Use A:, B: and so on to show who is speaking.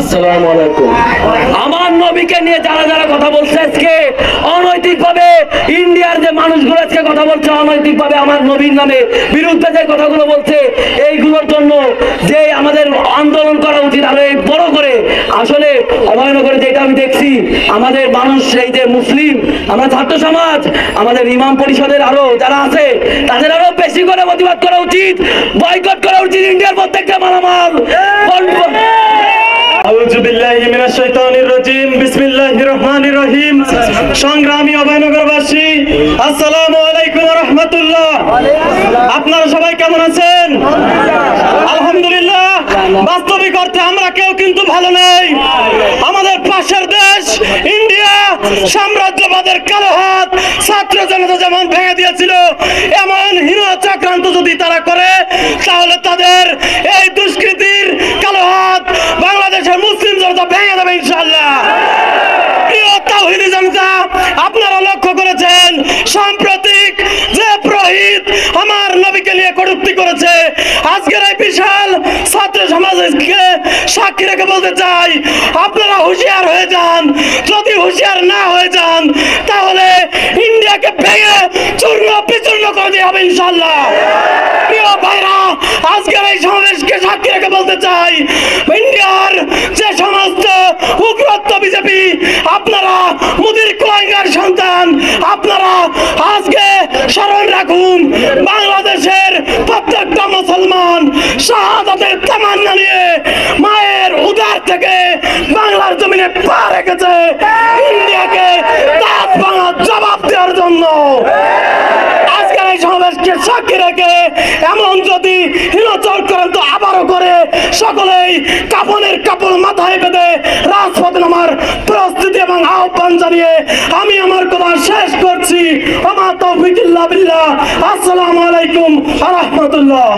A: আসসালামু আলাইকুম। আমার নবীকে নিয়ে যারা যারা কথা বলছে আজকে অনৈতিক ভাবে, ইন্ডিয়ার যে মানুষগুলো আজকে কথা বলছে অনৈতিক ভাবে আমার নবীর নামে বিরুদ্ধে যে কথাগুলো বলছে, এইগুলোর জন্য যে আমাদের আন্দোলন করা উচিত আরো বড় করে। আসলে অভয়নগরে যেটা আমি দেখছি, আমাদের মানুষ, এই যে মুসলিম, আমরা ছাত্র সমাজ, আমাদের ইমাম পরিষদের আরো যারা আছে তাদের আরো বেশি করে প্রতিবাদ করা উচিত, বয়কট করা উচিত ইন্ডিয়ার প্রত্যেকটা মালামাল।
B: আউযু বিল্লাহি মিনাশ শাইতানির রাজিম। বিসমিল্লাহির রহমানির রহিম। সংগ্রামী অভয়নগরবাসী, আসসালামু আলাইকুম ওয়া রাহমাতুল্লাহ। আপনারা সবাই কেমন আছেন? আলহামদুলিল্লাহ। বাস্তবিক অর্থে আমরা কেউ কিন্তু ভালো নেই। আমাদের পাশের দেশ ইন্ডিয়া সাম্রাজ্যবাদের কালো হাত ছাত্র জনতা যেমন ভেঙে দিয়েছিল, এমন হীন চক্রান্ত যদি তারা করে, তাহলে তাদের এই দুষ্কৃতির কালো হাত বাংলাদেশের মুসলিম জনতা ভেঙে দেবে ইনশাআল্লাহ। প্রিয় তাওহীদি জনতা, আপনারা লক্ষ্য করেছেন সাম্প্রতিক যে পুরোহিত আমার নবীকে নিয়ে কটূক্তি করেছে, আজকের এই বিশাল ছাত্র সমাজকে সাক্ষী রেখে বলতে চাই, আপনারা হুঁশিয়ার হয়ে যান। যদি হুঁশিয়ার না হয়ে যান, তাহলে ইন্ডিয়াকে ভেঙে চূর্ণ বিচূর্ণ করে দেওয়া হবে ইনশাআল্লাহ। প্রিয় ভাইরা, আজকের এই সমাবেশকে সাক্ষী রেখে বলতে চাই, ইন্ডিয়ার যে সমস্ত উগ্রত্ব বিজেপি, আপনারা মোদির কুলাঙ্গার সন্তান, আপনারা আজকে স্মরণ রাখুন, বাংলাদেশের প্রত্যেকটা মুসলমান শাহাদাতের তামান্না নিয়ে মায়ের উদর থেকে বাংলার জমিনে পা রেখেছে ইন্ডিয়াকে দাঁত ভাঙা জবাব দেওয়ার জন্য। আজকের এই সমাবেশকে সাক্ষী রেখে এমন যদি হীনচক্রান্ত আবারও করে, সকলেই কাফনের কাপড় মাথায় বেঁধে রাজপথে নামার প্রস্তুতি এবং আহ্বান জানিয়ে আমি আমার কথা শেষ করছি। ওমা তৌফিক ইল্লা বিল্লাহ। আসসালামু আলাইকুম ওয়া রাহমাতুল্লাহ।